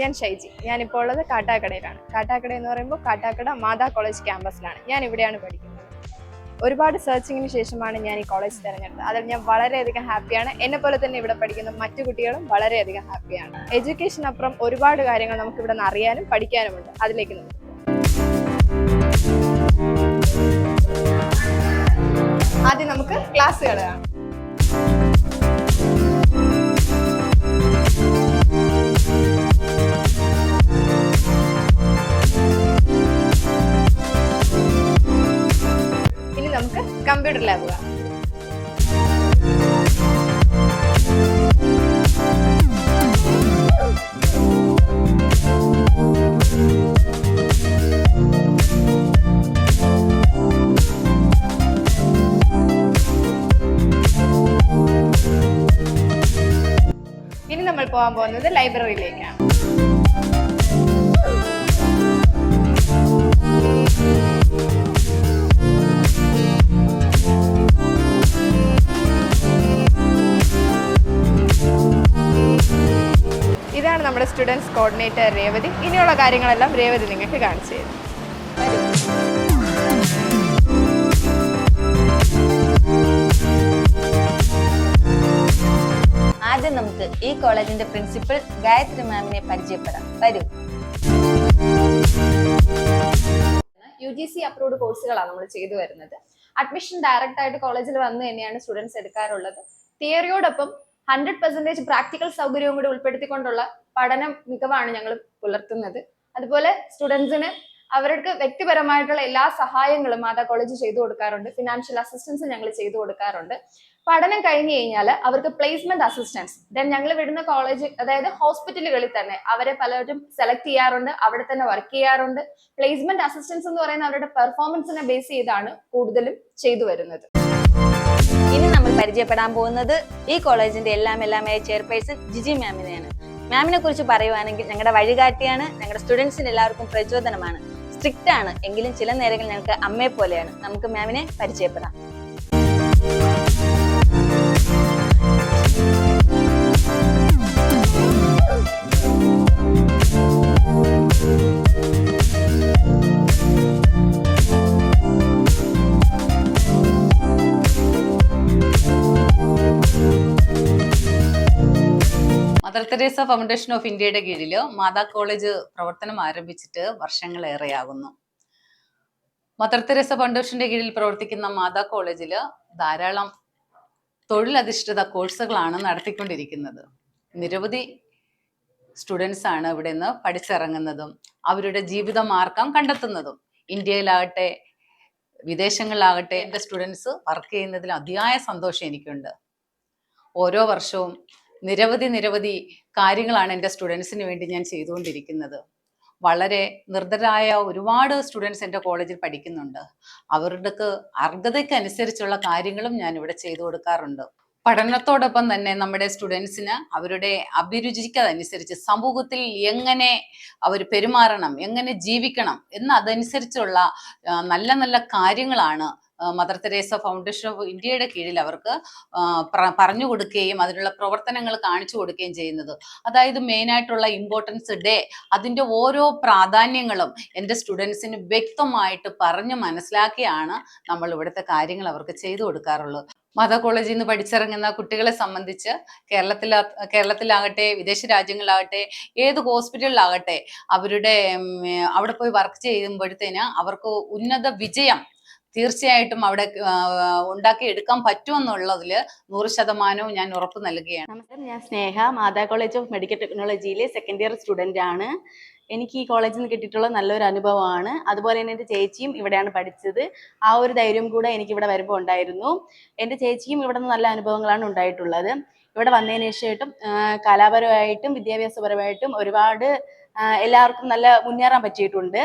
ഞാൻ ഷൈജി. ഞാനിപ്പോൾ ഉള്ളത് കാട്ടാക്കടയിലാണ്. കാട്ടാക്കട എന്ന് പറയുമ്പോൾ കാട്ടാക്കട മാതാ കോളേജ് ക്യാമ്പസിലാണ്. ഞാൻ ഇവിടെയാണ് പഠിക്കുന്നത്. ഒരുപാട് സെർച്ചിങ്ങിന് ശേഷമാണ് ഞാൻ ഈ കോളേജ് തിരഞ്ഞെടുത്തത്. അതിൽ ഞാൻ വളരെയധികം ഹാപ്പിയാണ്. എന്നെ പോലെ തന്നെ ഇവിടെ പഠിക്കുന്ന മറ്റു കുട്ടികളും വളരെയധികം ഹാപ്പിയാണ്. എഡ്യൂക്കേഷനപ്പുറം ഒരുപാട് കാര്യങ്ങൾ നമുക്ക് ഇവിടെ നിന്ന് അറിയാനും പഠിക്കാനുമുണ്ട്. അതിലേക്ക് നമുക്ക് ആദ്യം നമുക്ക് ക്ലാസ്സുകൾ കാണാം. ഇനി നമുക്ക് കമ്പ്യൂട്ടർ ലാബ് കാണാം. ഇനി നമ്മൾ പോകാൻ പോകുന്നത് ലൈബ്രറിയിലേക്കാണ്. ഇതാണ് നമ്മുടെ സ്റ്റുഡൻസ് കോർഡിനേറ്റർ രേവതി. ഇനിയുള്ള കാര്യങ്ങളെല്ലാം രേവതി നിങ്ങൾക്ക് കാണിച്ചു തരും. ആദ്യം നമുക്ക് ഈ കോളേജിന്റെ പ്രിൻസിപ്പൽ ഗായത്രി മാമിനെ പരിചയപ്പെടാം. വരൂ. UGC അപ്രൂവ്ഡ് കോഴ്സുകളാണ് നമ്മൾ ചെയ്തു വരുന്നത്. അഡ്മിഷൻ ഡയറക്റ്റ് ആയിട്ട് കോളേജിൽ വന്ന് തന്നെയാണ് സ്റ്റുഡൻസ് എടുക്കാറുള്ളത്. തിയറിയോടൊപ്പം 100% പ്രാക്ടിക്കൽ സൗകര്യവും കൂടി ഉൾപ്പെടുത്തിക്കൊണ്ടുള്ള പഠന മികവാണ് ഞങ്ങൾ പുലർത്തുന്നത്. അതുപോലെ സ്റ്റുഡൻസിന് അവർക്ക് വ്യക്തിപരമായിട്ടുള്ള എല്ലാ സഹായങ്ങളും മാതാ കോളേജ് ചെയ്തു കൊടുക്കാറുണ്ട്. ഫിനാൻഷ്യൽ അസിസ്റ്റൻസ് ഞങ്ങൾ ചെയ്തു കൊടുക്കാറുണ്ട്. പഠനം കഴിഞ്ഞു കഴിഞ്ഞാൽ അവർക്ക് പ്ലേസ്മെന്റ് അസിസ്റ്റൻസ് ഞങ്ങൾ വിടുന്ന കോളേജ്, അതായത് ഹോസ്പിറ്റലുകളിൽ തന്നെ അവരെ പലരും സെലക്ട് ചെയ്യാറുണ്ട്, അവിടെ തന്നെ വർക്ക് ചെയ്യാറുണ്ട്. പ്ലേസ്മെന്റ് അസിസ്റ്റൻസ് എന്ന് പറയുന്ന അവരുടെ പെർഫോമൻസിനെ ബേസ് ചെയ്താണ് കൂടുതലും ചെയ്തു വരുന്നത്. ഇനി നമ്മൾ പരിചയപ്പെടാൻ പോകുന്നത് ഈ കോളേജിന്റെ എല്ലാമായ ചെയർപേഴ്സൺ ജിജി മാമിനെയാണ്. മാമിനെ കുറിച്ച് പറയുവാണെങ്കിൽ ഞങ്ങളുടെ വഴികാട്ടിയാണ്, ഞങ്ങളുടെ സ്റ്റുഡൻസിന് എല്ലാവർക്കും പ്രചോദനമാണ്. സ്ട്രിക്റ്റ് ആണ്, എങ്കിലും ചില നേരങ്ങളിൽ ഞങ്ങൾക്ക് അമ്മയെ പോലെയാണ്. നമുക്ക് മാമിനെ പരിചയപ്പെടാം. മദർ തെരേസ ഫൗണ്ടേഷൻ ഓഫ് ഇന്ത്യയുടെ കീഴിൽ മാതാ കോളേജ് പ്രവർത്തനം ആരംഭിച്ചിട്ട് വർഷങ്ങളേറെയാകുന്നു. മദർ തെരേസ ഫൗണ്ടേഷന്റെ കീഴിൽ പ്രവർത്തിക്കുന്ന മാതാ കോളേജിൽ ധാരാളം തൊഴിലധിഷ്ഠിത കോഴ്സുകളാണ് നടത്തിക്കൊണ്ടിരിക്കുന്നത്. നിരവധി സ്റ്റുഡൻസ് ആണ് ഇവിടെ നിന്ന് പഠിച്ചിറങ്ങുന്നതും അവരുടെ ജീവിത മാർഗം കണ്ടെത്തുന്നതും. ഇന്ത്യയിലാകട്ടെ വിദേശങ്ങളിലാകട്ടെ എൻ്റെ സ്റ്റുഡൻസ് വർക്ക് ചെയ്യുന്നതിൽ അതിയായ സന്തോഷം എനിക്കുണ്ട്. ഓരോ വർഷവും നിരവധി കാര്യങ്ങളാണ് എൻ്റെ സ്റ്റുഡൻസിന് വേണ്ടി ഞാൻ ചെയ്തുകൊണ്ടിരിക്കുന്നത്. വളരെ നിർദ്ധരായ ഒരുപാട് സ്റ്റുഡൻസ് എൻ്റെ കോളേജിൽ പഠിക്കുന്നുണ്ട്. അവർക്ക് അർഹതയ്ക്കനുസരിച്ചുള്ള കാര്യങ്ങളും ഞാൻ ഇവിടെ ചെയ്തു കൊടുക്കാറുണ്ട്. പഠനത്തോടൊപ്പം തന്നെ നമ്മുടെ സ്റ്റുഡൻസിന് അവരുടെ അഭിരുചിക്കനുസരിച്ച് സമൂഹത്തിൽ എങ്ങനെ അവർ പെരുമാറണം, എങ്ങനെ ജീവിക്കണം എന്നതനുസരിച്ചുള്ള നല്ല കാര്യങ്ങളാണ് മദർ തെരേസ ഫൗണ്ടേഷൻ ഓഫ് ഇന്ത്യയുടെ കീഴിൽ അവർക്ക് പറഞ്ഞു കൊടുക്കുകയും അതിനുള്ള പ്രവർത്തനങ്ങൾ കാണിച്ചു കൊടുക്കുകയും ചെയ്യുന്നത്. അതായത് മെയിനായിട്ടുള്ള ഇമ്പോർട്ടൻസ് ഡേ, അതിൻ്റെ ഓരോ പ്രാധാന്യങ്ങളും എൻ്റെ സ്റ്റുഡൻസിന് വ്യക്തമായിട്ട് പറഞ്ഞ് മനസ്സിലാക്കിയാണ് നമ്മൾ ഇവിടുത്തെ കാര്യങ്ങൾ അവർക്ക് ചെയ്തു കൊടുക്കാറുള്ളത്. മാതാ കോളേജിൽ നിന്ന് പഠിച്ചിറങ്ങുന്ന കുട്ടികളെ സംബന്ധിച്ച് കേരളത്തിലാകട്ടെ വിദേശ രാജ്യങ്ങളിലാകട്ടെ ഏത് ഹോസ്പിറ്റലിലാകട്ടെ അവിടെ പോയി വർക്ക് ചെയ്യുമ്പോഴത്തേന് അവർക്ക് ഉന്നത വിജയം തീർച്ചയായിട്ടും അവിടെ ഉണ്ടാക്കിയെടുക്കാൻ പറ്റുമെന്നുള്ളതിൽ 100% ഞാൻ ഉറപ്പ് നൽകുകയാണ്. നമസ്കാരം, ഞാൻ Sneha, Mata college of medical ടെക്നോളജിയിലെ സെക്കൻഡ് ഇയർ സ്റ്റുഡൻ്റ് ആണ്. എനിക്ക് ഈ കോളേജിൽ നിന്ന് കിട്ടിയിട്ടുള്ള നല്ലൊരു അനുഭവമാണ്. അതുപോലെ തന്നെ എൻ്റെ ചേച്ചിയും ഇവിടെയാണ് പഠിച്ചത്. ആ ഒരു ധൈര്യം കൂടെ എനിക്ക് ഇവിടെ വരുമ്പോൾ ഉണ്ടായിരുന്നു. എൻ്റെ ചേച്ചിയും ഇവിടെ നിന്ന് നല്ല അനുഭവങ്ങളാണ് ഉണ്ടായിട്ടുള്ളത്. ഇവിടെ വന്നതിന് ശേഷം കലാപരമായിട്ടും വിദ്യാഭ്യാസപരമായിട്ടും ഒരുപാട് എല്ലാവർക്കും നല്ല മുന്നേറാൻ പറ്റിയിട്ടുണ്ട്.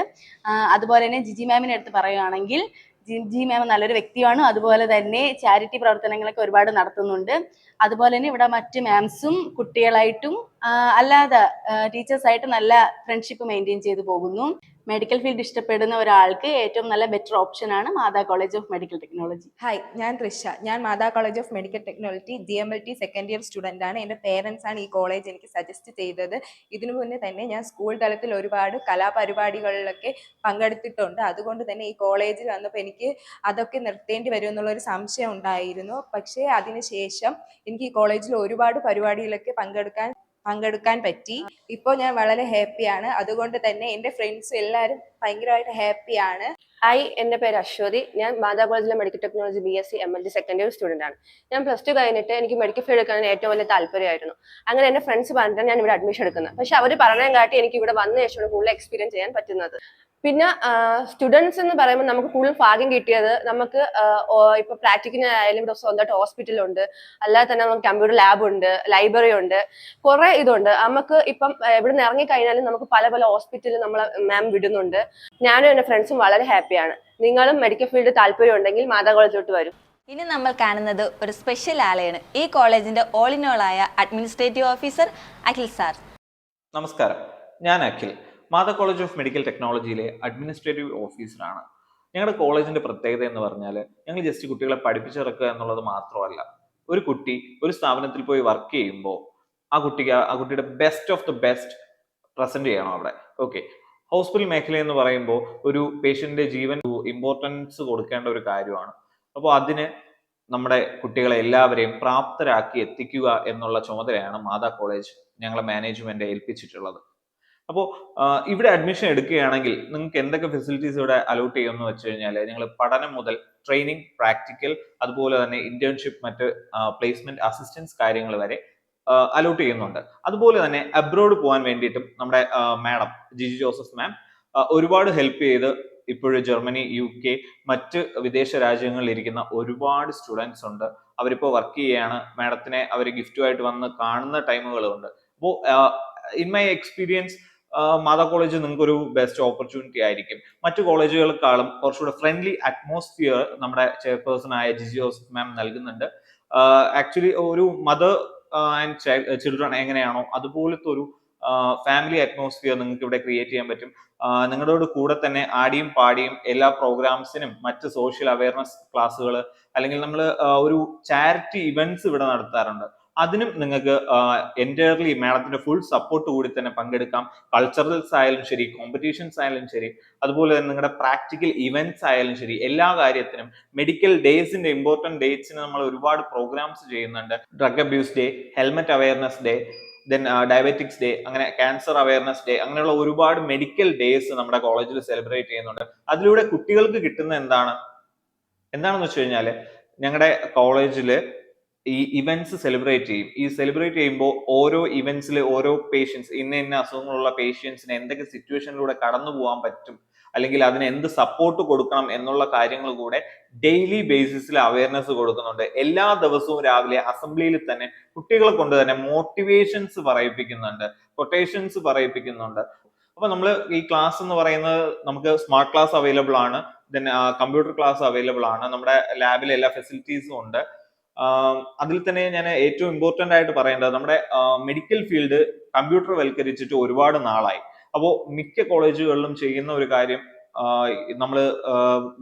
അതുപോലെ തന്നെ ജിജി മാമിനെ എടുത്ത് പറയുകയാണെങ്കിൽ ജിജി മാം നല്ലൊരു വ്യക്തിയാണ്. അതുപോലെ തന്നെ ചാരിറ്റി പ്രവർത്തനങ്ങളൊക്കെ ഒരുപാട് നടത്തുന്നുണ്ട്. അതുപോലെ തന്നെ ഇവിടെ മറ്റ് മാംസും കുട്ടികളായിട്ടും അല്ലാതെ ടീച്ചേഴ്സായിട്ട് നല്ല ഫ്രണ്ട്ഷിപ്പ് മെയിൻറ്റെയിൻ ചെയ്തു പോകുന്നു. മെഡിക്കൽ ഫീൽഡ് ഇഷ്ടപ്പെടുന്ന ഒരാൾക്ക് ഏറ്റവും നല്ല ബെറ്റർ ഓപ്ഷനാണ് Mata college of medical technology. Hi, ഞാൻ തൃഷ. ഞാൻ Mata college of medical technology GMLT second year student ആണ്. എൻ്റെ പേരൻസ് ആണ് ഈ കോളേജ് എനിക്ക് സജസ്റ്റ് ചെയ്തത്. ഇതിനു മുന്നേ തന്നെ ഞാൻ സ്കൂൾ തലത്തിൽ ഒരുപാട് കലാപരിപാടികളിലൊക്കെ പങ്കെടുത്തിട്ടുണ്ട്. അതുകൊണ്ട് തന്നെ ഈ കോളേജിൽ വന്നപ്പോൾ എനിക്ക് അതൊക്കെ നിർത്തേണ്ടി വരും എന്നുള്ളൊരു സംശയം ഉണ്ടായിരുന്നു. പക്ഷേ അതിനുശേഷം എനിക്ക് ഈ കോളേജിൽ ഒരുപാട് പരിപാടികളൊക്കെ പങ്കെടുക്കാൻ പറ്റി. ഇപ്പോൾ ഞാൻ വളരെ ഹാപ്പിയാണ്. അതുകൊണ്ട് തന്നെ എൻ്റെ ഫ്രണ്ട്സും എല്ലാവരും ഭയങ്കരമായിട്ട് ഹാപ്പിയാണ്. ഹായ്, എൻ്റെ പേര് അശ്വതി. ഞാൻ മാതാ കോളേജിലെ medical technology BSc MLT second year student ആണ്. ഞാൻ +2 കഴിഞ്ഞിട്ട് എനിക്ക് മെഡിക്കൽ ഫീൽഡ് എടുക്കാൻ ഏറ്റവും വലിയ താല്പര്യമായിരുന്നു. അങ്ങനെ എൻ്റെ ഫ്രണ്ട്സ് പറഞ്ഞിട്ടാണ് ഞാൻ ഇവിടെ അഡ്മിഷൻ എടുക്കുന്നത്. പക്ഷെ അവർ പറഞ്ഞതും കാട്ടി എനിക്ക് ഇവിടെ വന്ന ശേഷമാണ് കൂടുതൽ എക്സ്പീരിയൻസ് ചെയ്യാൻ പറ്റുന്നത്. പിന്നെ സ്റ്റുഡൻസ് എന്ന് പറയുമ്പോൾ നമുക്ക് കൂടുതൽ ഭാഗ്യം കിട്ടിയത് നമുക്ക് ഇപ്പൊ പ്രാക്ടിക്കലിനായാലും ഇവിടെ സ്വന്തമായിട്ട് ഹോസ്പിറ്റലുണ്ട്, അല്ലാതെ തന്നെ നമുക്ക് കമ്പ്യൂട്ടർ ലാബ് ഉണ്ട്, ലൈബ്രറി ഉണ്ട്, കുറെ ഇതുണ്ട്. നമുക്ക് ഇപ്പം ഇവിടെ നിന്ന് ഇറങ്ങിക്കഴിഞ്ഞാലും നമുക്ക് പല പല ഹോസ്പിറ്റലിൽ നമ്മളെ മാം വിടുന്നുണ്ട്. ഞാനും എൻ്റെ ഫ്രണ്ട്സും വളരെ ഹാപ്പിയാണ്. നിങ്ങളും മെഡിക്കൽ ഫീൽഡ് താല്പര്യം ഉണ്ടെങ്കിൽ മാതാ കോളേജിലോട്ട് വരും. ഇനി നമ്മൾ കാണുന്നത് ഒരു സ്പെഷ്യൽ ആളെയാണ്. ഈ കോളേജിന്റെ ഓൾ ഇൻ ഓൾ ആയ അഡ്മിനിസ്ട്രേറ്റീവ് ഓഫീസർ അഖിൽ സാർ. നമസ്കാരം, ഞാൻ അഖിൽ. മാതാ കോളേജ് ഓഫ് മെഡിക്കൽ ടെക്നോളജിയിലെ അഡ്മിനിസ്ട്രേറ്റീവ് ഓഫീസറാണ്. ഞങ്ങളുടെ കോളേജിന്റെ പ്രത്യേകത എന്ന് പറഞ്ഞാൽ ഞങ്ങൾ ജസ്റ്റ് കുട്ടികളെ പഠിപ്പിച്ചിറക്കുക എന്നുള്ളത് മാത്രമല്ല. ഒരു കുട്ടി ഒരു സ്ഥാപനത്തിൽ പോയി വർക്ക് ചെയ്യുമ്പോൾ ആ കുട്ടിയുടെ best of the best present ചെയ്യണം അവിടെ. ഓക്കെ, ഹോസ്പിറ്റൽ മേഖല എന്ന് പറയുമ്പോൾ ഒരു പേഷ്യന്റിന്റെ ജീവൻ ഇമ്പോർട്ടൻസ് കൊടുക്കേണ്ട ഒരു കാര്യമാണ്. അപ്പോൾ അതിന് നമ്മുടെ കുട്ടികളെ എല്ലാവരെയും പ്രാപ്തരാക്കി എത്തിക്കുക എന്നുള്ള ചുമതലയാണ് മാതാ കോളേജ് ഞങ്ങളെ മാനേജ്മെന്റ് ഏൽപ്പിച്ചിട്ടുള്ളത്. അപ്പോൾ ഇവിടെ അഡ്മിഷൻ എടുക്കുകയാണെങ്കിൽ നിങ്ങൾക്ക് എന്തൊക്കെ ഫെസിലിറ്റീസ് ഇവിടെ അലോട്ട് ചെയ്യുമെന്ന് വെച്ച് കഴിഞ്ഞാൽ ഞങ്ങൾ പഠനം മുതൽ ട്രെയിനിങ്, പ്രാക്ടിക്കൽ, അതുപോലെ തന്നെ ഇന്റേൺഷിപ്പ്, മറ്റ് പ്ലേസ്മെന്റ് അസിസ്റ്റൻസ് കാര്യങ്ങൾ വരെ അലോട്ട് ചെയ്യുന്നുണ്ട്. അതുപോലെ തന്നെ അബ്രോഡ് പോകാൻ വേണ്ടിയിട്ടും നമ്മുടെ മാഡം ജിജി ജോസഫ് മാം ഒരുപാട് ഹെൽപ്പ് ചെയ്ത് ഇപ്പോഴും ജർമ്മനി, UK, മറ്റ് വിദേശ രാജ്യങ്ങളിൽ ഇരിക്കുന്ന ഒരുപാട് സ്റ്റുഡൻസ് ഉണ്ട്. അവരിപ്പോൾ വർക്ക് ചെയ്യാണ്. മാഡത്തിനെ അവർ ഗിഫ്റ്റുമായിട്ട് വന്ന് കാണുന്ന ടൈമുകളുണ്ട്. അപ്പോൾ in my experience Matha college നിങ്ങൾക്ക് ഒരു ബെസ്റ്റ് ഓപ്പർച്യൂണിറ്റി ആയിരിക്കും. മറ്റു കോളേജുകൾക്കാളും കുറച്ചുകൂടെ ഫ്രണ്ട്ലി അറ്റ്മോസ്ഫിയർ നമ്മുടെ ചെയർപേഴ്സൺ ആയ ജിജി ജോസഫ് മാം നൽകുന്നുണ്ട്. ആക്ച്വലി ഒരു മദർ ആൻഡ് ചിൽഡ്രൻ എങ്ങനെയാണോ അതുപോലത്തെ ഒരു ഫാമിലി അറ്റ്മോസ്ഫിയർ നിങ്ങൾക്ക് ഇവിടെ ക്രിയേറ്റ് ചെയ്യാൻ പറ്റും. നിങ്ങളോട് കൂടെ തന്നെ ആടിയും പാടിയും എല്ലാ പ്രോഗ്രാംസിനും മറ്റ് സോഷ്യൽ അവയർനെസ് ക്ലാസ്സുകൾ, അല്ലെങ്കിൽ നമ്മൾ ഒരു ചാരിറ്റി ഇവന്റ്സ് ഇവിടെ നടത്താറുണ്ട്. അതിനും നിങ്ങൾക്ക് എൻറ്റയർലി മാഡത്തിന്റെ ഫുൾ സപ്പോർട്ട് കൂടി തന്നെ പങ്കെടുക്കാം. കൾച്ചറൽസ് ആയാലും ശരി, കോമ്പറ്റീഷൻസ് ആയാലും ശരി, അതുപോലെ തന്നെ നിങ്ങളുടെ പ്രാക്ടിക്കൽ ഇവന്റ്സ് ആയാലും ശരി, എല്ലാ കാര്യത്തിനും മെഡിക്കൽ ഡേയ്സിന്റെ ഇമ്പോർട്ടന്റ് ഡേറ്റ്സിന് നമ്മൾ ഒരുപാട് പ്രോഗ്രാംസ് ചെയ്യുന്നുണ്ട്. Drug abuse day, helmet awareness day, then diabetics day, അങ്ങനെ ക്യാൻസർ അവയർനെസ് ഡേ, അങ്ങനെയുള്ള ഒരുപാട് മെഡിക്കൽ ഡേയ്സ് നമ്മുടെ കോളേജിൽ സെലിബ്രേറ്റ് ചെയ്യുന്നുണ്ട്. അതിലൂടെ കുട്ടികൾക്ക് കിട്ടുന്ന എന്താണെന്ന് വെച്ച് കഴിഞ്ഞാൽ ഞങ്ങളുടെ കോളേജില് ഈ ഇവന്റ്സ് സെലിബ്രേറ്റ് ചെയ്യും. ഈ സെലിബ്രേറ്റ് ചെയ്യുമ്പോൾ ഓരോ ഇവന്റ്സിൽ ഓരോ പേഷ്യൻസ്, ഇന്ന അസുഖങ്ങളുള്ള പേഷ്യൻസിന് എന്തൊക്കെ സിറ്റുവേഷനിലൂടെ കടന്നു പോകാൻ പറ്റും, അല്ലെങ്കിൽ അതിന് എന്ത് സപ്പോർട്ട് കൊടുക്കണം എന്നുള്ള കാര്യങ്ങൾ കൂടെ ഡെയിലി ബേസിസിൽ അവയർനെസ് കൊടുക്കുന്നുണ്ട്. എല്ലാ ദിവസവും രാവിലെ അസംബ്ലിയിൽ തന്നെ കുട്ടികളെ കൊണ്ട് തന്നെ മോട്ടിവേഷൻസ് പറയിപ്പിക്കുന്നുണ്ട്, കൊട്ടേഷൻസ് പറയിപ്പിക്കുന്നുണ്ട്. അപ്പൊ നമ്മൾ ഈ ക്ലാസ് എന്ന് പറയുന്നത് നമുക്ക് സ്മാർട്ട് ക്ലാസ് അവൈലബിൾ ആണ്, ദെൻ കമ്പ്യൂട്ടർ ക്ലാസ് അവൈലബിൾ ആണ്, നമ്മുടെ ലാബിൽ എല്ലാ ഫെസിലിറ്റീസും ഉണ്ട്. അതിൽ തന്നെ ഞാൻ ഏറ്റവും ഇമ്പോർട്ടന്റ് ആയിട്ട് പറയേണ്ടത് നമ്മുടെ മെഡിക്കൽ ഫീൽഡ് കമ്പ്യൂട്ടർ വൽക്കരിച്ചിട്ട് ഒരുപാട് നാളായി. അപ്പോൾ മിക്ക കോളേജുകളിലും ചെയ്യുന്ന ഒരു കാര്യം നമ്മൾ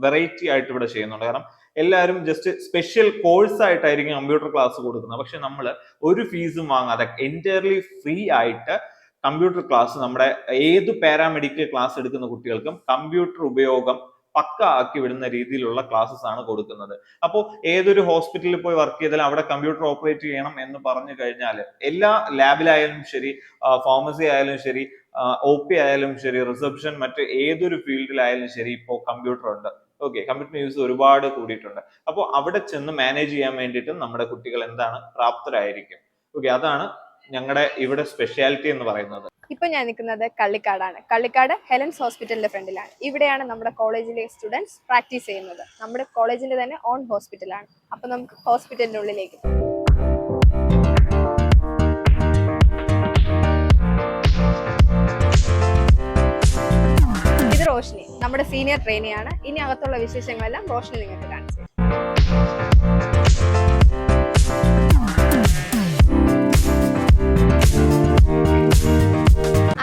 വെറൈറ്റി ആയിട്ട് ഇവിടെ ചെയ്യുന്നുണ്ട്. കാരണം എല്ലാവരും ജസ്റ്റ് സ്പെഷ്യൽ കോഴ്സ് ആയിട്ടായിരിക്കും കമ്പ്യൂട്ടർ ക്ലാസ് കൊടുക്കുന്നത്. പക്ഷെ നമ്മൾ ഒരു ഫീസും വാങ്ങാതെ എൻറ്റയർലി ഫ്രീ ആയിട്ട് കമ്പ്യൂട്ടർ ക്ലാസ് നമ്മുടെ ഏത് പാരാമെഡിക്കൽ ക്ലാസ് എടുക്കുന്ന കുട്ടികൾക്കും കമ്പ്യൂട്ടർ ഉപയോഗം പക്ക ആക്കി വിടുന്ന രീതിയിലുള്ള ക്ലാസ്സസ് ആണ് കൊടുക്കുന്നത്. അപ്പോൾ ഏതൊരു ഹോസ്പിറ്റലിൽ പോയി വർക്ക് ചെയ്താലും അവിടെ കമ്പ്യൂട്ടർ ഓപ്പറേറ്റ് ചെയ്യണം എന്ന് പറഞ്ഞു കഴിഞ്ഞാൽ എല്ലാ ലാബിലായാലും ശരി, ഫാർമസി ആയാലും ശരി, OP ആയാലും ശരി, റിസപ്ഷൻ, മറ്റ് ഏതൊരു ഫീൽഡിലായാലും ശരി, ഇപ്പോൾ കമ്പ്യൂട്ടർ ഉണ്ട്. ഓക്കെ, കമ്പ്യൂട്ടർ യൂസ് ഒരുപാട് കൂടിയിട്ടുണ്ട്. അപ്പോൾ അവിടെ ചെന്ന് മാനേജ് ചെയ്യാൻ വേണ്ടിയിട്ട് നമ്മുടെ കുട്ടികൾ പ്രാപ്തരായിരിക്കും. ഓക്കെ, അതാണ് ഞങ്ങളുടെ ഇവിടെ സ്പെഷ്യാലിറ്റി എന്ന് പറയുന്നത്. ഇപ്പൊ ഞാൻ നിൽക്കുന്നത് കള്ളിക്കാടാണ്. കള്ളിക്കാട് ഹെലൻസ് ഹോസ്പിറ്റലിന്റെ ഫ്രണ്ടിലാണ്. ഇവിടെയാണ് നമ്മുടെ കോളേജിലെ സ്റ്റുഡൻസ് പ്രാക്ടീസ് ചെയ്യുന്നത്. നമ്മുടെ കോളേജിന്റെ തന്നെ ഓൺ ഹോസ്പിറ്റലാണ്. അപ്പൊ നമുക്ക് ഹോസ്പിറ്റലിന്റെ ഉള്ളിലേക്ക് പോകാം. ഇത് റോഷ്നി, നമ്മുടെ സീനിയർ ട്രെയിനിയാണ്. ഇനി അകത്തുള്ള വിശേഷങ്ങളെല്ലാം റോഷ്നി നിങ്ങൾക്ക് കാണിച്ചു.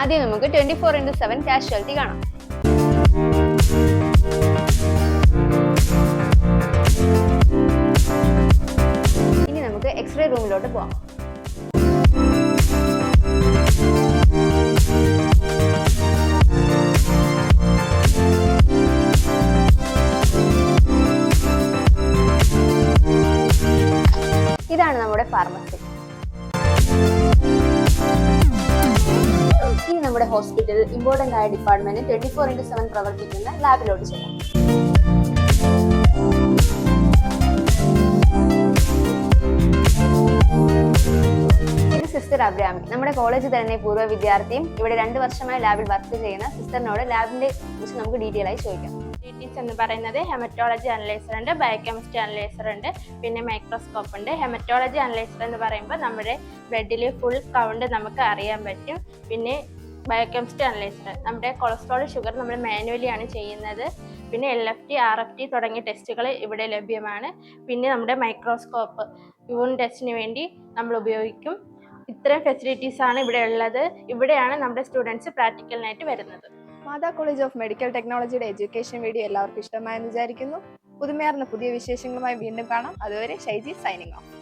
ആദ്യം നമുക്ക് 24/7 കാഷ്വാലിറ്റി കാണാം. ഇനി നമുക്ക് എക്സ്റേ റൂമിലോട്ട് പോവാം. ഇതാണ് നമ്മുടെ ഫാർമസി. ഇനി നമ്മുടെ ഹോസ്പിറ്റലിൽ ഇമ്പോർട്ടന്റ് ആയ ഡിപ്പാർട്ട്മെന്റ് 24/7 പ്രവർത്തിക്കുന്ന ലാബിലോട്ട് ചെയ്യാം. ഇത് സിസ്റ്റർ അബ്രാമി, നമ്മുടെ കോളേജിൽ തന്നെ പൂർവ്വ വിദ്യാർത്ഥിയും ഇവിടെ 2 വർഷമായി ലാബിൽ വർക്ക് ചെയ്യുന്ന സിസ്റ്ററിനോട് ലാബിന്റെ കുറിച്ച് നമുക്ക് ഡീറ്റെയിൽ ആയി ചോദിക്കാം. ഡീറ്റെയിൽസ് എന്ന് പറയുന്നത് ഹെമറ്റോളജി അനലൈസർ ഉണ്ട്, ബയോകെമിസ്ട്രി അനലൈസർ ഉണ്ട്, പിന്നെ മൈക്രോസ്കോപ്പ് ഉണ്ട്. ഹെമറ്റോളജി അനലൈസർ എന്ന് പറയുമ്പോൾ നമ്മുടെ ബ്ലഡിൽ ഫുൾ കൗണ്ട് നമുക്ക് അറിയാൻ പറ്റും. പിന്നെ ബയോകെമിസ്ട്രി അനലൈസർ നമ്മുടെ കൊളസ്ട്രോൾ, ഷുഗർ നമ്മൾ മാനുവലി ആണ് ചെയ്യുന്നത്. പിന്നെ LFT, RFT തുടങ്ങിയ ടെസ്റ്റുകൾ ഇവിടെ ലഭ്യമാണ്. പിന്നെ നമ്മുടെ മൈക്രോസ്കോപ്പ് യൂറിൻ ടെസ്റ്റിന് വേണ്ടി നമ്മൾ ഉപയോഗിക്കും. ഇത്രയും ഫെസിലിറ്റീസ് ആണ് ഇവിടെ ഉള്ളത്. ഇവിടെയാണ് നമ്മുടെ സ്റ്റുഡൻസ് പ്രാക്ടിക്കലിനായിട്ട് വരുന്നത്. മാതാ കോളേജ് ഓഫ് മെഡിക്കൽ ടെക്നോളജിയുടെ എഡ്യൂക്കേഷൻ വീഡിയോ എല്ലാവർക്കും ഇഷ്ടമായെന്ന് വിചാരിക്കുന്നു. പുതുമയാർന്ന പുതിയ വിശേഷങ്ങളുമായി വീണ്ടും കാണാം. അതുവരെ ഷൈജി സൈനിങ് ഓഫ്.